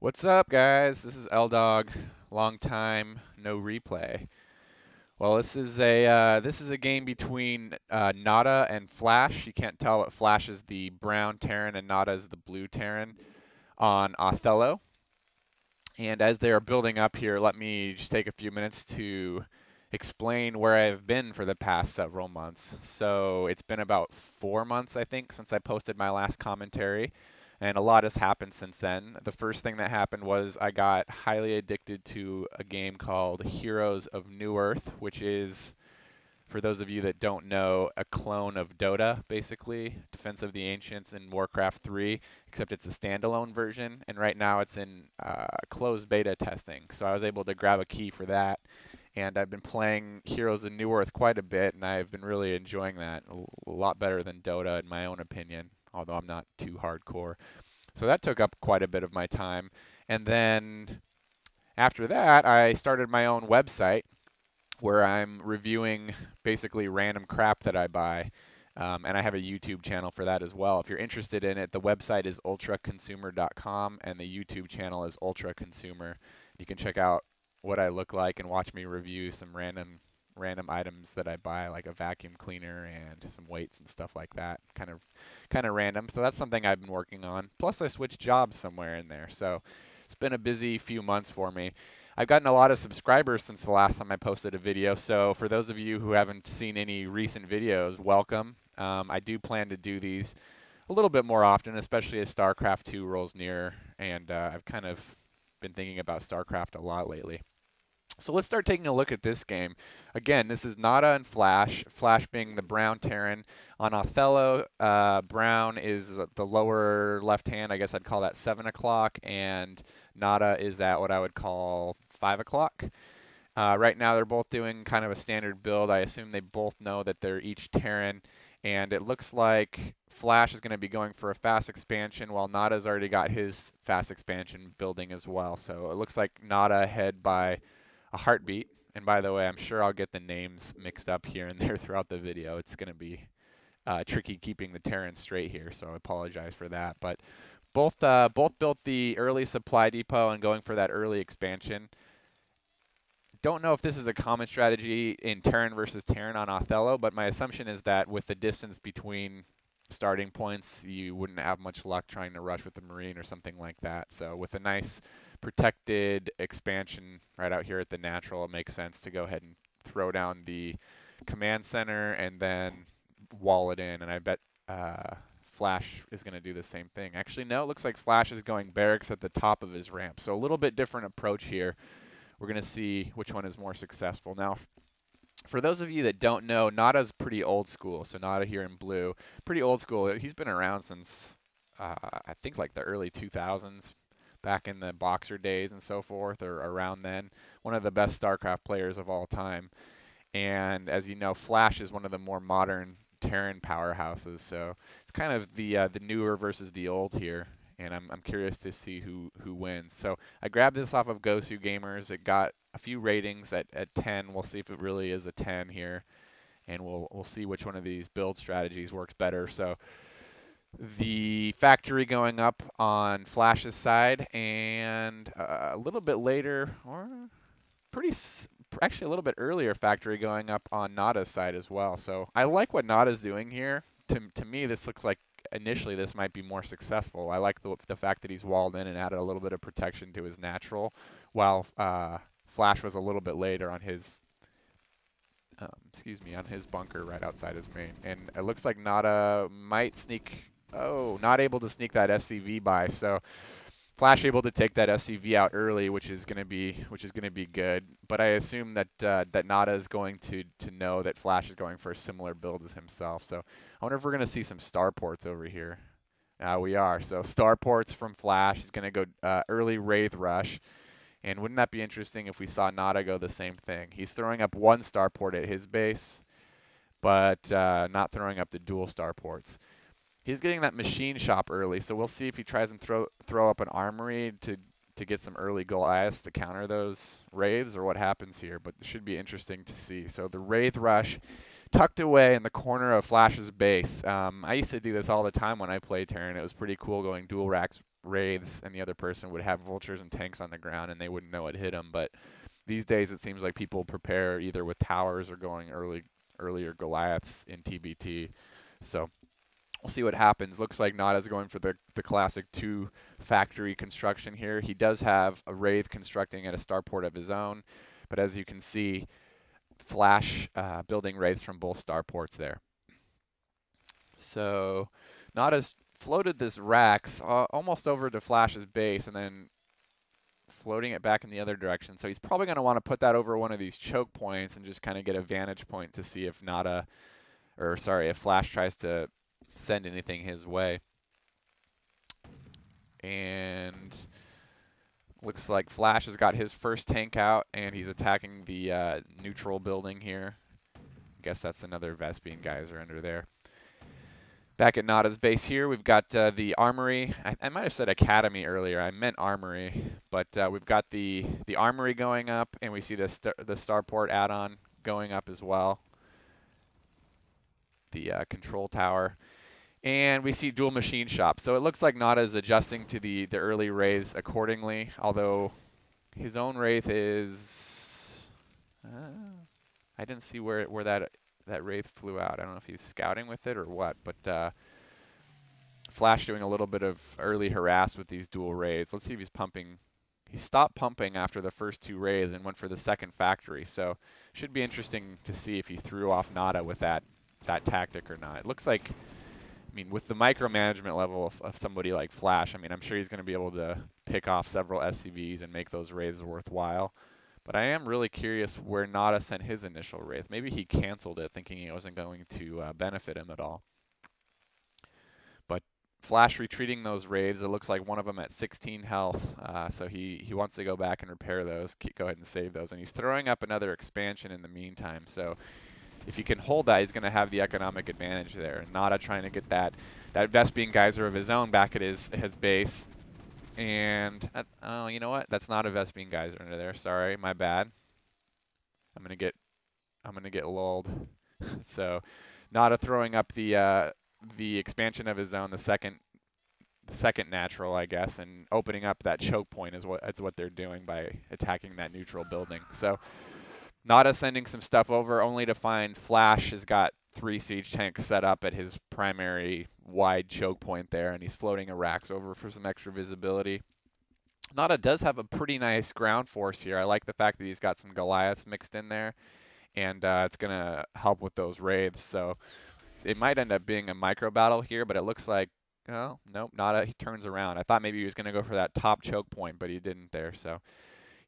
What's up, guys? This is L-Dog. Long time no replay. Well, this is a game between Nada and Flash. You can't tell, but Flash is the brown Terran and Nada is the blue Terran on Othello. And as they are building up here, let me just take a few minutes to explain where I've been for the past several months. So it's been about 4 months, I think, since I posted my last commentary, and a lot has happened since then. The first thing that happened was I got highly addicted to a game called Heroes of Newerth, which is, for those of you that don't know, a clone of Dota, basically, Defense of the Ancients in Warcraft 3, except it's a standalone version, and right now it's in closed beta testing. So I was able to grab a key for that, and I've been playing Heroes of Newerth quite a bit, and I've been really enjoying that. A lot better than Dota, in my own opinion, although I'm not too hardcore. So that took up quite a bit of my time. And then after that, I started my own website where I'm reviewing basically random crap that I buy. And I have a YouTube channel for that as well. If you're interested in it, the website is ultraconsumer.com and the YouTube channel is ultraconsumer. You can check out what I look like and watch me review some random items that I buy, like a vacuum cleaner and some weights and stuff like that. Kind of random. So that's something I've been working on. Plus I switched jobs somewhere in there. So it's been a busy few months for me. I've gotten a lot of subscribers since the last time I posted a video, so for those of you who haven't seen any recent videos, welcome. I do plan to do these a little bit more often, especially as StarCraft 2 rolls near, and I've kind of been thinking about StarCraft a lot lately. So let's start taking a look at this game. Again, this is Nada and Flash. Flash being the brown Terran. On Othello, brown is the lower left hand. I guess I'd call that 7 o'clock. And Nada is at what I would call 5 o'clock. Right now, they're both doing kind of a standard build. I assume they both know that they're each Terran. And it looks like Flash is going to be going for a fast expansion, while Nada's already got his fast expansion building as well. So it looks like Nada ahead by a heartbeat. And by the way, I'm sure I'll get the names mixed up here and there throughout the video. It's going to be tricky keeping the Terrans straight here, so I apologize for that. But both built the early supply depot and going for that early expansion. Don't know if this is a common strategy in Terran versus Terran on Othello, but my assumption is that with the distance between starting points, you wouldn't have much luck trying to rush with the Marine or something like that. So with a nice protected expansion right out here at the natural, it makes sense to go ahead and throw down the command center and then wall it in. And I bet Flash is going to do the same thing. Actually, no, it looks like Flash is going barracks at the top of his ramp. So a little bit different approach here. We're going to see which one is more successful. Now, for those of you that don't know, Nada's pretty old school. So Nada here in blue, pretty old school. He's been around since I think like the early 2000s, back in the Boxer days and so forth, or around then. One of the best StarCraft players of all time. And as you know, Flash is one of the more modern Terran powerhouses. So it's kind of the newer versus the old here. And I'm curious to see who wins. So I grabbed this off of gosugamers. It got a few ratings at 10. We'll see if it really is a 10 here, and we'll see which one of these build strategies works better. So the factory going up on Flash's side, and a little bit later, or actually a little bit earlier, factory going up on Nada's side as well. So I like what Nada's doing here. To me, this looks like initially this might be more successful. I like the fact that he's walled in and added a little bit of protection to his natural, while Flash was a little bit later on his, on his bunker right outside his main. And it looks like Nada might sneak. Oh, not able to sneak that SCV by. So Flash able to take that SCV out early, which is going to be good. But I assume that that Nada is going to know that Flash is going for a similar build as himself. So I wonder if we're going to see some starports over here. We are. So starports from Flash. He's going to go early Wraith Rush. And wouldn't that be interesting if we saw Nada go the same thing? He's throwing up one starport at his base, but not throwing up the dual starports. He's getting that machine shop early, so we'll see if he tries and throw up an armory to get some early Goliaths to counter those Wraiths, or what happens here, but it should be interesting to see. So the Wraith Rush tucked away in the corner of Flash's base. I used to do this all the time when I played Terran. It was pretty cool going dual wraiths, and the other person would have vultures and tanks on the ground, and they wouldn't know it hit them. But these days, it seems like people prepare either with towers or going earlier Goliaths in TvT. So we'll see what happens. Looks like Nada's going for the classic 2 factory construction here. He does have a Wraith constructing at a starport of his own, but as you can see, Flash building Wraiths from both starports there. So Nada's floated this Rax almost over to Flash's base and then floating it back in the other direction. So he's probably going to want to put that over one of these choke points and just kind of get a vantage point to see if if Flash tries to send anything his way. And looks like Flash has got his first tank out, and he's attacking the neutral building here. I guess that's another Vespene geyser under there. Back at Nada's base here, we've got the armory. I might have said academy earlier. I meant armory, but we've got the armory going up, and we see the starport add-on going up as well. The control tower. And we see dual machine shop. So it looks like Nada is adjusting to the early wraiths accordingly, although his own wraith is... I didn't see where that wraith flew out. I don't know if he's scouting with it or what, but Flash doing a little bit of early harass with these dual wraiths. Let's see if he's pumping. He stopped pumping after the first 2 wraiths and went for the second factory. So should be interesting to see if he threw off Nada with that tactic or not. It looks like... I mean, with the micromanagement level of somebody like Flash, I mean, I'm sure he's going to be able to pick off several SCVs and make those wraiths worthwhile. But I am really curious where Nada sent his initial wraith. Maybe he canceled it thinking it wasn't going to benefit him at all. But Flash retreating those wraiths, it looks like one of them at 16 health. So he wants to go back and repair those, go ahead and save those. And he's throwing up another expansion in the meantime. So if he can hold that, he's going to have the economic advantage there. Nada trying to get that Vespene geyser of his own back at his base. And, oh, you know what? That's not a Vespene geyser under there. Sorry, my bad. I'm going to get lulled. So Nada throwing up the expansion of his own, the second natural, I guess, and opening up that choke point is what they're doing by attacking that neutral building. So Nada sending some stuff over, only to find Flash has got 3 siege tanks set up at his primary wide choke point there, and he's floating a Rax over for some extra visibility. Nada does have a pretty nice ground force here. I like the fact that he's got some Goliaths mixed in there, and it's going to help with those wraiths. So it might end up being a micro battle here, but it looks like, oh, nope, Nada, he turns around. I thought maybe he was going to go for that top choke point, but he didn't there, so...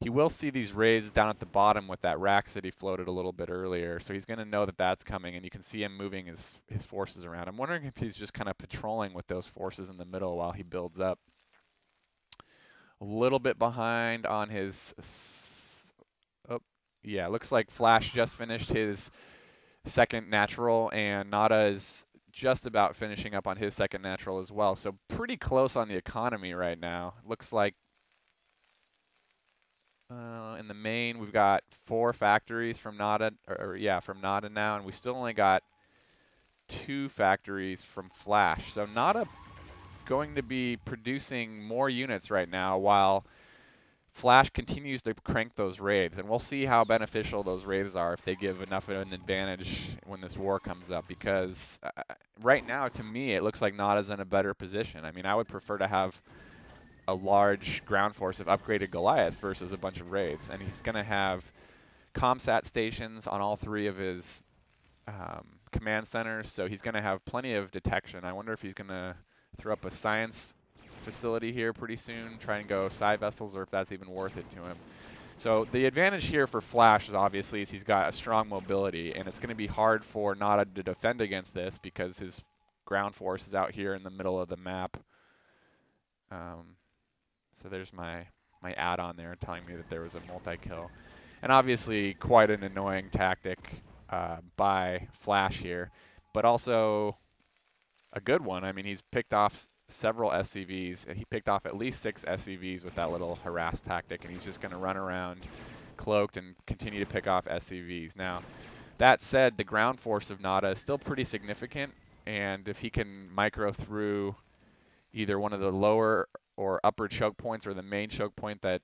He will see these wraiths down at the bottom with that Rax that he floated a little bit earlier, so he's going to know that that's coming, and you can see him moving his forces around. I'm wondering if he's just kind of patrolling with those forces in the middle while he builds up. A little bit behind on his... Oh, yeah, looks like Flash just finished his second natural, and Nada is just about finishing up on his second natural as well. So pretty close on the economy right now. Looks like in the main, we've got 4 factories from Nada, from Nada now, and we still only got 2 factories from Flash. So Nada going to be producing more units right now while Flash continues to crank those wraiths, and we'll see how beneficial those wraiths are if they give enough of an advantage when this war comes up, because right now, to me, it looks like Nada's in a better position. I mean, I would prefer to have a large ground force of upgraded Goliaths versus a bunch of wraiths, and he's going to have ComSat stations on all 3 of his command centers, so he's going to have plenty of detection. I wonder if he's going to throw up a science facility here pretty soon, try and go side vessels, or if that's even worth it to him. So the advantage here for Flash is obviously he's got a strong mobility, and it's going to be hard for Nada to defend against this because his ground force is out here in the middle of the map. So there's my add-on there telling me that there was a multi-kill. And obviously quite an annoying tactic by Flash here, but also a good one. I mean, he's picked off several SCVs. He picked off at least 6 SCVs with that little harass tactic, and he's just going to run around cloaked and continue to pick off SCVs. Now, that said, the ground force of Nada is still pretty significant, and if he can micro through either one of the lower or upper choke points or the main choke point that